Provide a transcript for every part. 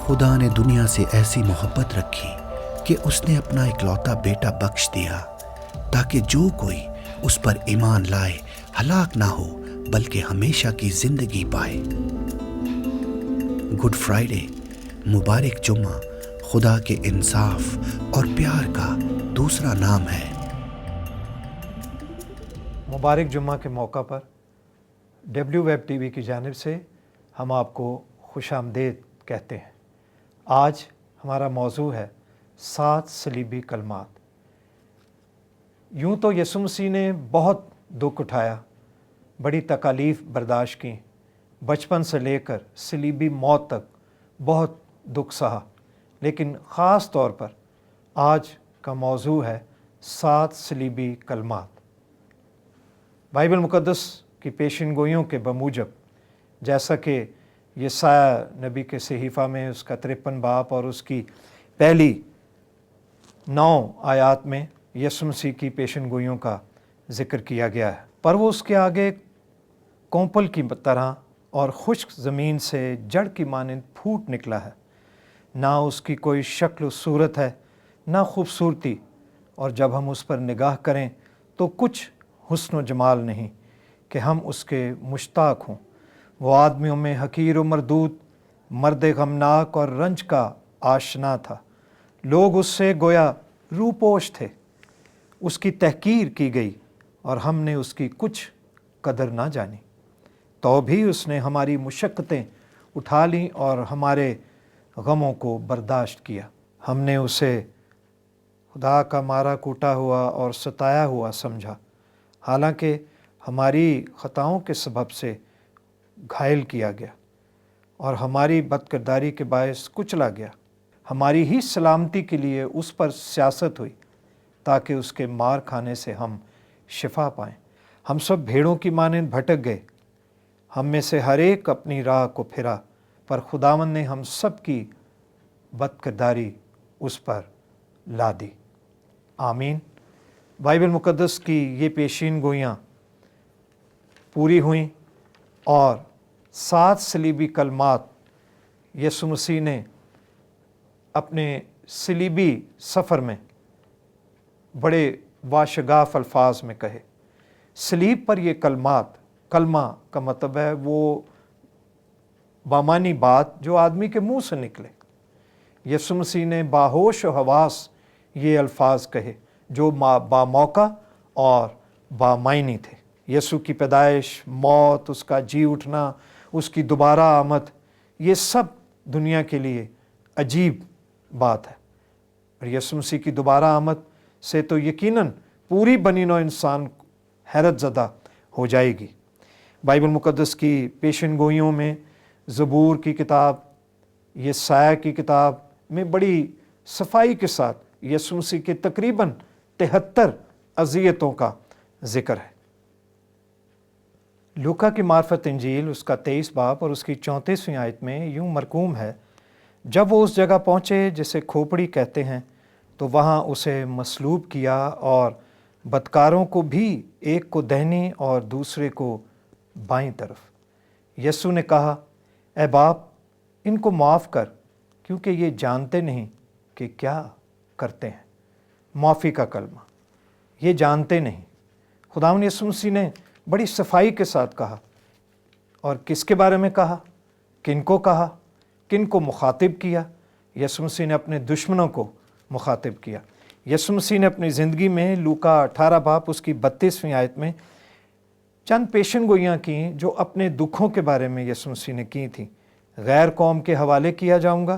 خدا نے دنیا سے ایسی محبت رکھی کہ اس نے اپنا اکلوتا بیٹا بخش دیا تاکہ جو کوئی اس پر ایمان لائے ہلاک نہ ہو بلکہ ہمیشہ کی زندگی پائے۔ گڈ فرائیڈے، مبارک جمعہ، خدا کے انصاف اور پیار کا دوسرا نام ہے۔ مبارک جمعہ کے موقع پر ویب ٹی وی کی جانب سے ہم آپ کو خوش آمدید کہتے ہیں۔ آج ہمارا موضوع ہے 7 صلیبی کلمات۔ یوں تو یسوع مسیح نے بہت دکھ اٹھایا، بڑی تکالیف برداشت کی، بچپن سے لے کر صلیبی موت تک بہت دکھ سہا، لیکن خاص طور پر آج کا موضوع ہے 7 صلیبی کلمات۔ بائبل مقدس کی پیشن گوئیوں کے بموجب، جیسا کہ یسایہ نبی کے صحیفہ میں اس کا 53 باب اور اس کی پہلی 9 آیات میں یسوع مسیح کی پیشن گوئیوں کا ذکر کیا گیا ہے، پر وہ اس کے آگے کونپل کی طرح اور خشک زمین سے جڑ کی مانند پھوٹ نکلا ہے۔ نہ اس کی کوئی شکل و صورت ہے، نہ خوبصورتی، اور جب ہم اس پر نگاہ کریں تو کچھ حسن و جمال نہیں کہ ہم اس کے مشتاق ہوں۔ وہ آدمیوں میں حقیر و مردود، مرد غمناک اور رنج کا آشنا تھا۔ لوگ اس سے گویا روپوش تھے۔ اس کی تحقیر کی گئی اور ہم نے اس کی کچھ قدر نہ جانی۔ تو بھی اس نے ہماری مشقتیں اٹھا لیں اور ہمارے غموں کو برداشت کیا۔ ہم نے اسے خدا کا مارا کوٹا ہوا اور ستایا ہوا سمجھا، حالانکہ ہماری خطاؤں کے سبب سے گھائل کیا گیا اور ہماری بدکرداری کے باعث کچلا گیا۔ ہماری ہی سلامتی کے لیے اس پر سیاست ہوئی تاکہ اس کے مار کھانے سے ہم شفا پائیں۔ ہم سب بھیڑوں کی مانند بھٹک گئے، ہم میں سے ہر ایک اپنی راہ کو پھرا، پر خداوند نے ہم سب کی بدکرداری اس پر لا دی۔ آمین۔ بائبل مقدس کی یہ پیشین گوئیاں پوری ہوئیں اور 7 صلیبی کلمات یسوع مسیح نے اپنے صلیبی سفر میں بڑے واشگاف الفاظ میں کہے۔ صلیب پر یہ کلمات، کلمہ کا مطلب ہے وہ بامانی بات جو آدمی کے منہ سے نکلے۔ یسوع مسیح نے باہوش و حواس یہ الفاظ کہے جو باموقع اور بامعنی تھے۔ یسوع کی پیدائش، موت، اس کا جی اٹھنا، اس کی دوبارہ آمد، یہ سب دنیا کے لیے عجیب بات ہے۔ اور یسوع مسیح کی دوبارہ آمد سے تو یقیناً پوری بنی نوع انسان حیرت زدہ ہو جائے گی۔ بائبل مقدس کی پیشن گوئیوں میں زبور کی کتاب، یسایہ کی کتاب میں بڑی صفائی کے ساتھ یسوع مسیح کے تقریباً 73 اذیتوں کا ذکر ہے۔ لوکا کی معرفت انجیل اس کا 23 باب اور اس کی 34ویں آیت میں یوں مرقوم ہے، جب وہ اس جگہ پہنچے جسے کھوپڑی کہتے ہیں تو وہاں اسے مصلوب کیا اور بدکاروں کو بھی، ایک کو دہنی اور دوسرے کو بائیں طرف۔ یسوع نے کہا، اے باپ، ان کو معاف کر، کیونکہ یہ جانتے نہیں کہ کیا کرتے ہیں۔ معافی کا کلمہ، یہ جانتے نہیں۔ خداوند یسوع مسیح نے بڑی صفائی کے ساتھ کہا، اور کس کے بارے میں کہا، کن کو کہا، کن کو مخاطب کیا؟ یسوع مسیح نے اپنے دشمنوں کو مخاطب کیا۔ یسوع مسیح نے اپنی زندگی میں لوکا 18 باب اس کی 32ویں آیت میں چند پیشن گوئیاں کیں جو اپنے دکھوں کے بارے میں یسوع مسیح نے کی تھیں۔ غیر قوم کے حوالے کیا جاؤں گا،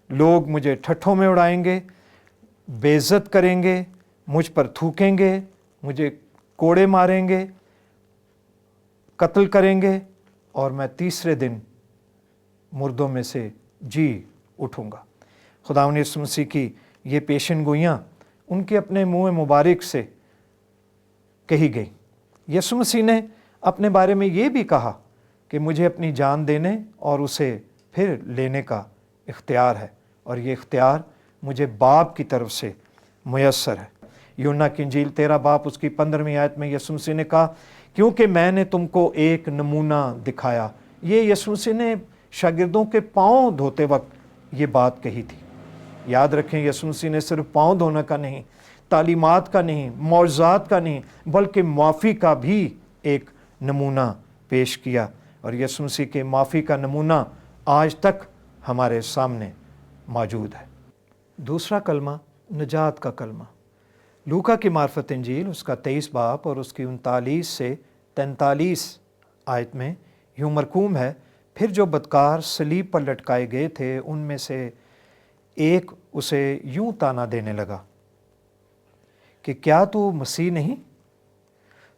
لوگ مجھے ٹھٹھوں میں اڑائیں گے، بے عزت کریں گے، مجھ پر تھوکیں گے، مجھے کوڑے ماریں گے، قتل کریں گے، اور میں تیسرے دن مردوں میں سے جی اٹھوں گا۔ خداوند یسوع مسیح کی یہ پیشن گوئیاں ان کے اپنے منہ مبارک سے کہی گئی۔ یسوع مسیح نے اپنے بارے میں یہ بھی کہا کہ مجھے اپنی جان دینے اور اسے پھر لینے کا اختیار ہے، اور یہ اختیار مجھے باپ کی طرف سے میسر ہے۔ یوحنا کی انجیل 13 باب اس کی 15ویں آیت میں یسوع مسیح نے کہا، کیونکہ میں نے تم کو ایک نمونہ دکھایا۔ یہ یسوع مسیح نے شاگردوں کے پاؤں دھوتے وقت یہ بات کہی تھی۔ یاد رکھیں یسوع مسیح نے صرف پاؤں دھونا کا نہیں، تعلیمات کا نہیں، معجزات کا نہیں، بلکہ معافی کا بھی ایک نمونہ پیش کیا، اور یسوع مسیح کے معافی کا نمونہ آج تک ہمارے سامنے موجود ہے۔ دوسرا کلمہ نجات کا کلمہ، لوکا کی معرفت انجیل اس کا 23 باب اور اس کی 39 سے 43 آیت میں یوں مرقوم ہے، پھر جو بدکار صلیب پر لٹکائے گئے تھے ان میں سے ایک اسے یوں تانا دینے لگا کہ کیا تو مسیح نہیں؟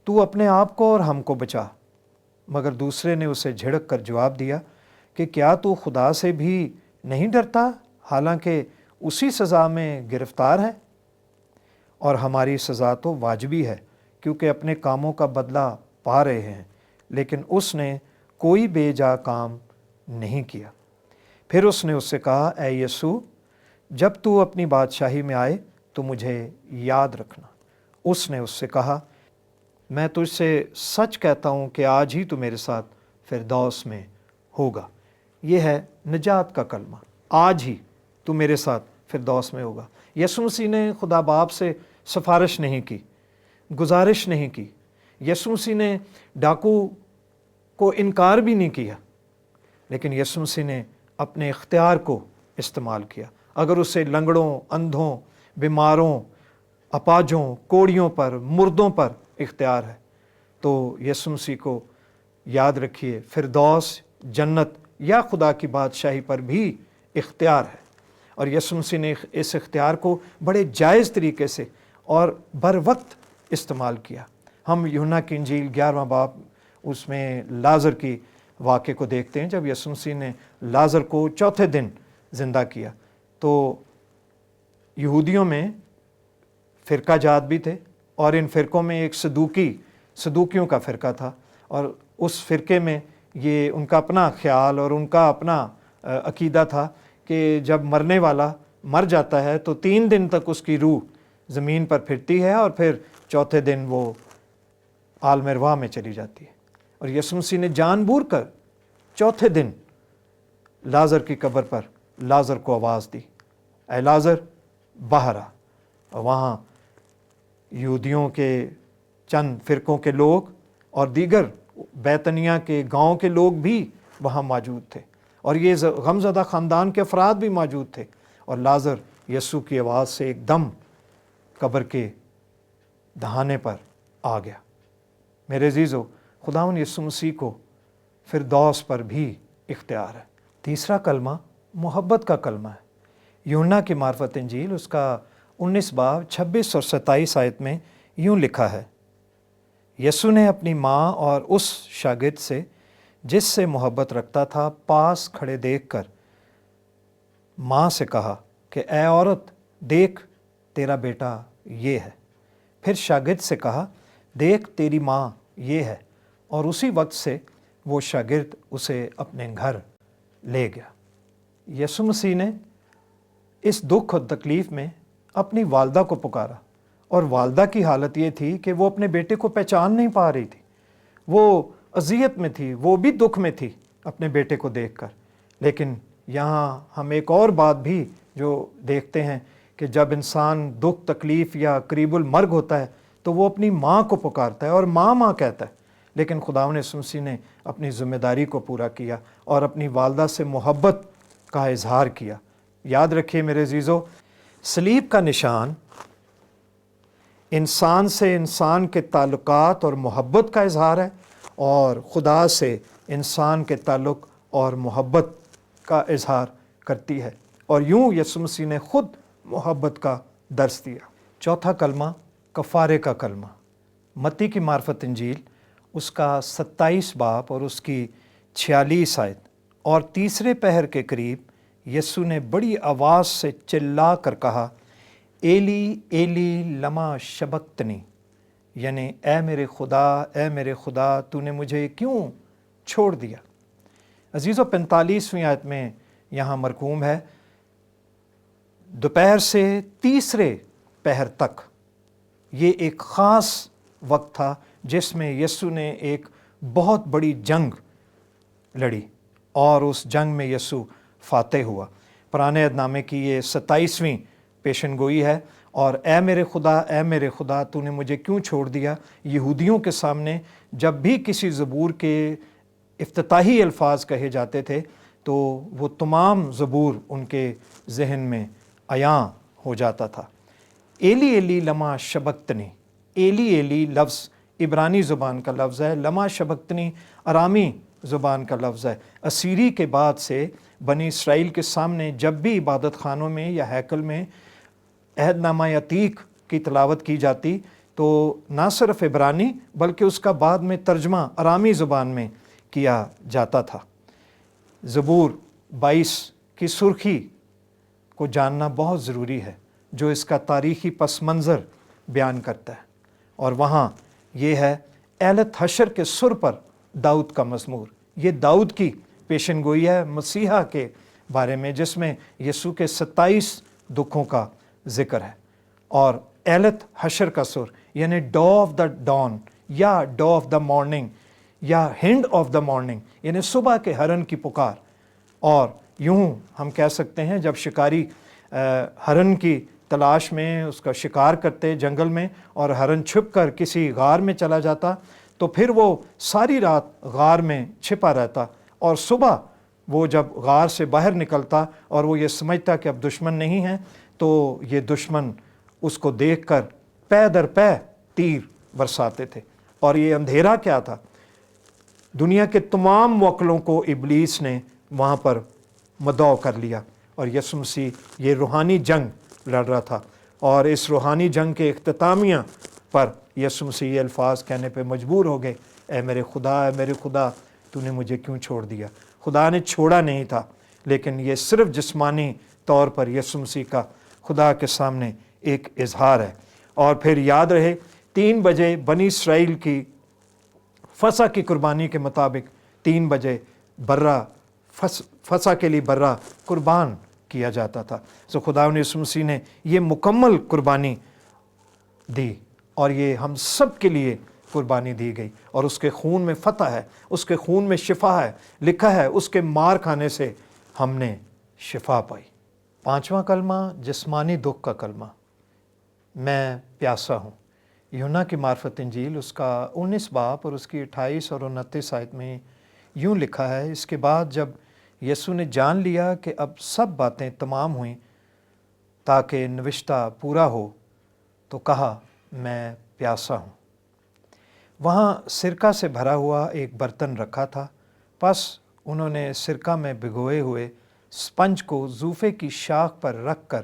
تو اپنے آپ کو اور ہم کو بچا۔ مگر دوسرے نے اسے جھڑک کر جواب دیا کہ کیا تو خدا سے بھی نہیں ڈرتا، حالانکہ اسی سزا میں گرفتار ہے؟ اور ہماری سزا تو واجبی ہے کیونکہ اپنے کاموں کا بدلہ پا رہے ہیں، لیکن اس نے کوئی بے جا کام نہیں کیا۔ پھر اس نے اس سے کہا، اے یسوع، جب تو اپنی بادشاہی میں آئے تو مجھے یاد رکھنا۔ اس نے اس سے کہا، میں تجھ سے سچ کہتا ہوں کہ آج ہی تو میرے ساتھ فردوس میں ہوگا۔ یہ ہے نجات کا کلمہ، آج ہی تو میرے ساتھ فردوس میں ہوگا۔ یسوع مسیح نے خدا باپ سے سفارش نہیں کی، گزارش نہیں کی۔ یسوع مسیح نے ڈاکو کو انکار بھی نہیں کیا، لیکن یسوع مسیح نے اپنے اختیار کو استعمال کیا۔ اگر اسے لنگڑوں، اندھوں، بیماروں، اپاجوں، کوڑیوں پر، مردوں پر اختیار ہے تو یسوع مسیح کو یاد رکھیے فردوس، جنت یا خدا کی بادشاہی پر بھی اختیار ہے، اور یسوع مسیح نے اس اختیار کو بڑے جائز طریقے سے اور بر وقت استعمال کیا۔ ہم یوحنا کی انجیل 11واں باب اس میں لازر کی واقعے کو دیکھتے ہیں، جب یسوع مسیح نے لازر کو چوتھے دن زندہ کیا تو یہودیوں میں فرقہ جات بھی تھے، اور ان فرقوں میں ایک صدوقیوں کا فرقہ تھا، اور اس فرقے میں یہ ان کا اپنا خیال اور ان کا اپنا عقیدہ تھا کہ جب مرنے والا مر جاتا ہے تو 3 دن تک اس کی روح زمین پر پھرتی ہے اور پھر چوتھے دن وہ عالم ارواح میں چلی جاتی ہے۔ اور یسوع مسیح نے جان بوجھ کر چوتھے دن لازر کی قبر پر لازر کو آواز دی، اے لازر باہر آ۔ اور وہاں یہودیوں کے چند فرقوں کے لوگ اور دیگر بیتنیہ کے گاؤں کے لوگ بھی وہاں موجود تھے، اور یہ غمزدہ خاندان کے افراد بھی موجود تھے، اور لازر یسوع کی آواز سے ایک دم قبر کے دہانے پر آ گیا۔ میرے عزیزو، خداوند یسوع مسیح کو فردوس پر بھی اختیار ہے۔ تیسرا کلمہ محبت کا کلمہ ہے۔ یوحنا کی معرفت انجیل اس کا 19 باب 26 اور 27 آیت میں یوں لکھا ہے، یسوع نے اپنی ماں اور اس شاگرد سے جس سے محبت رکھتا تھا پاس کھڑے دیکھ کر ماں سے کہا کہ اے عورت، دیکھ تیرا بیٹا یہ ہے۔ پھر شاگرد سے کہا، دیکھ تیری ماں یہ ہے، اور اسی وقت سے وہ شاگرد اسے اپنے گھر لے گیا۔ یسوع مسیح نے اس دکھ اور تکلیف میں اپنی والدہ کو پکارا، اور والدہ کی حالت یہ تھی کہ وہ اپنے بیٹے کو پہچان نہیں پا رہی تھی، وہ اذیت میں تھی، وہ بھی دکھ میں تھی اپنے بیٹے کو دیکھ کر۔ لیکن یہاں ہم ایک اور بات بھی جو دیکھتے ہیں کہ جب انسان دکھ تکلیف یا قریب المرگ ہوتا ہے تو وہ اپنی ماں کو پکارتا ہے اور ماں ماں کہتا ہے، لیکن خداوند یسوع مسیح نے اپنی ذمہ داری کو پورا کیا اور اپنی والدہ سے محبت کا اظہار کیا۔ یاد رکھیے میرے عزیزو، صلیب کا نشان انسان سے انسان کے تعلقات اور محبت کا اظہار ہے، اور خدا سے انسان کے تعلق اور محبت کا اظہار کرتی ہے، اور یوں یسوع مسیح نے خود محبت کا درس دیا۔ چوتھا کلمہ کفارے کا کلمہ، متی کی معرفت انجیل اس کا 27 باب اور اس کی 46 آیت، اور تیسرے پہر کے قریب یسوع نے بڑی آواز سے چلا کر کہا، ایلی ایلی لما شبقتنی، یعنی اے میرے خدا تو نے مجھے کیوں چھوڑ دیا۔ عزیزو، 45ویں آیت میں یہاں مرقوم ہے، دوپہر سے تیسرے پہر تک یہ ایک خاص وقت تھا جس میں یسوع نے ایک بہت بڑی جنگ لڑی، اور اس جنگ میں یسوع فاتح ہوا۔ پرانے عہد نامے کی یہ 27ویں پیشن گوئی ہے، اور اے میرے خدا تو نے مجھے کیوں چھوڑ دیا، یہودیوں کے سامنے جب بھی کسی زبور کے افتتاحی الفاظ کہے جاتے تھے تو وہ تمام زبور ان کے ذہن میں عیاں ہو جاتا تھا۔ ایلی ایلی لما شبقتنی، ایلی ایلی لفظ عبرانی زبان کا لفظ ہے، لما شبقتنی ارامی زبان کا لفظ ہے۔ اسیری کے بعد سے بنی اسرائیل کے سامنے جب بھی عبادت خانوں میں یا ہیکل میں عہد نامہ عتیق کی تلاوت کی جاتی تو نہ صرف عبرانی بلکہ اس کا بعد میں ترجمہ ارامی زبان میں کیا جاتا تھا۔ زبور 22 کی سرخی کو جاننا بہت ضروری ہے، جو اس کا تاریخی پس منظر بیان کرتا ہے، اور وہاں یہ ہے ایلت حشر کے سر پر داؤد کا مزمور۔ یہ داؤد کی پیشن گوئی ہے مسیحا کے بارے میں، جس میں یسوع کے 27 دکھوں کا ذکر ہے، اور ایلت حشر کا سر یعنی ڈو آف دا ڈان یا ڈو آف دا مارننگ یا ہنڈ آف دا مارننگ یعنی صبح کے ہرن کی پکار۔ اور یوں ہم کہہ سکتے ہیں جب شکاری ہرن کی تلاش میں اس کا شکار کرتے جنگل میں، اور ہرن چھپ کر کسی غار میں چلا جاتا تو پھر وہ ساری رات غار میں چھپا رہتا، اور صبح وہ جب غار سے باہر نکلتا اور وہ یہ سمجھتا کہ اب دشمن نہیں ہے، تو یہ دشمن اس کو دیکھ کر پے در پے تیر برساتے تھے۔ اور یہ اندھیرا کیا تھا؟ دنیا کے تمام موکلوں کو ابلیس نے وہاں پر مدعو کر لیا، اور یسوع مسیح یہ روحانی جنگ لڑ رہا تھا، اور اس روحانی جنگ کے اختتامیہ پر یسوع مسیح یہ الفاظ کہنے پہ مجبور ہو گئے، اے میرے خدا تو نے مجھے کیوں چھوڑ دیا۔ خدا نے چھوڑا نہیں تھا، لیکن یہ صرف جسمانی طور پر یسوع مسیح کا خدا کے سامنے ایک اظہار ہے۔ اور پھر یاد رہے 3 بجے بنی اسرائیل کی فصح کی قربانی کے مطابق 3 بجے برہ فصح کے لیے برہ قربان کیا جاتا تھا۔ سو خدا یسوع مسیح نے یہ مکمل قربانی دی، اور یہ ہم سب کے لیے قربانی دی گئی، اور اس کے خون میں فتح ہے، اس کے خون میں شفا ہے۔ لکھا ہے اس کے مار کھانے سے ہم نے شفا پائی۔ 5واں کلمہ جسمانی دکھ کا کلمہ، میں پیاسا ہوں۔ یوحنا کی معرفت انجیل اس کا 19 باب اور اس کی 28 اور 29 آیت میں یوں لکھا ہے، اس کے بعد جب یسوع نے جان لیا کہ اب سب باتیں تمام ہوئیں تاکہ نوشتہ پورا ہو، تو کہا میں پیاسا ہوں۔ وہاں سرکہ سے بھرا ہوا ایک برتن رکھا تھا، پس انہوں نے سرکہ میں بھگوئے ہوئے اسپنج کو زوفے کی شاخ پر رکھ کر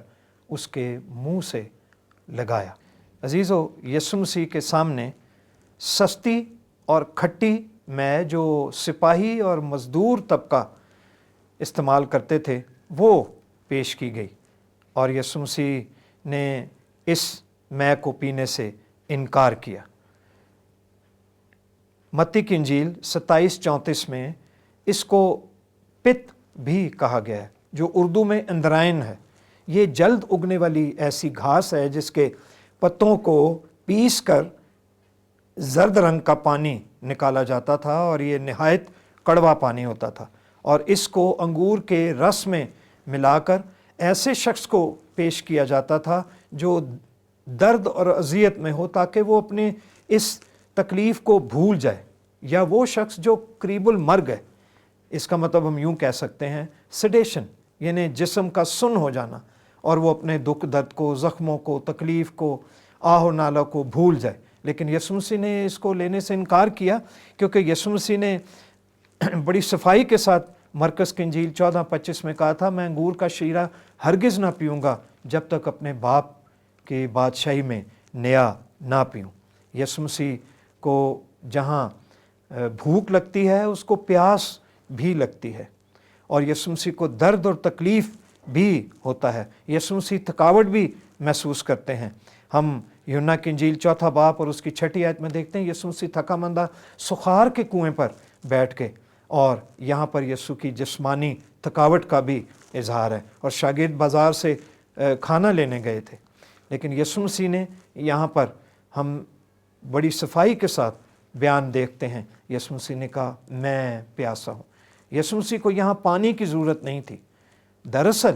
اس کے منہ سے لگایا۔ عزیزو، یسوع مسیح کے سامنے سستی اور کھٹی میں جو سپاہی اور مزدور طبقہ استعمال کرتے تھے وہ پیش کی گئی، اور یسوع مسیح نے اس مے کو پینے سے انکار کیا۔ متی کی انجیل 27:34 میں اس کو پت بھی کہا گیا ہے، جو اردو میں اندرائن ہے۔ یہ جلد اگنے والی ایسی گھاس ہے جس کے پتوں کو پیس کر زرد رنگ کا پانی نکالا جاتا تھا، اور یہ نہایت کڑوا پانی ہوتا تھا، اور اس کو انگور کے رس میں ملا کر ایسے شخص کو پیش کیا جاتا تھا جو درد اور اذیت میں ہو، تاکہ وہ اپنے اس تکلیف کو بھول جائے، یا وہ شخص جو قریب المرگ ہے۔ اس کا مطلب ہم یوں کہہ سکتے ہیں سیڈیشن، یعنی جسم کا سن ہو جانا، اور وہ اپنے دکھ درد کو، زخموں کو، تکلیف کو، آہ و نالہ کو بھول جائے۔ لیکن یسوع مسیح نے اس کو لینے سے انکار کیا، کیونکہ یسوع مسیح نے بڑی صفائی کے ساتھ مرکز کی انجیل 14:25 میں کہا تھا، میں انگور کا شیرہ ہرگز نہ پیوں گا جب تک اپنے باپ کی بادشاہی میں نیا نہ پیوں۔ یسوع مسیح کو جہاں بھوک لگتی ہے اس کو پیاس بھی لگتی ہے، اور یسوع مسیح کو درد اور تکلیف بھی ہوتا ہے۔ یسوع مسیح تھکاوٹ بھی محسوس کرتے ہیں۔ ہم یوحنا کی انجیل 4 باب اور اس کی 6 آیت میں دیکھتے ہیں یسوع مسیح تھکا مندہ سخار کے کنویں پر بیٹھ کے، اور یہاں پر یسوع کی جسمانی تھکاوٹ کا بھی اظہار ہے، اور شاگرد بازار سے کھانا لینے گئے تھے۔ لیکن یسوع مسیح نے یہاں پر ہم بڑی صفائی کے ساتھ بیان دیکھتے ہیں، یسوع مسیح نے کہا میں پیاسا ہوں۔ یسوع مسیح کو یہاں پانی کی ضرورت نہیں تھی، دراصل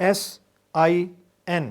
SIN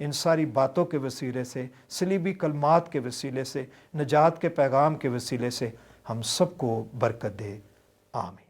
ان ساری باتوں کے وسیلے سے، صلیبی کلمات کے وسیلے سے، نجات کے پیغام کے وسیلے سے ہم سب کو برکت دے، آمین۔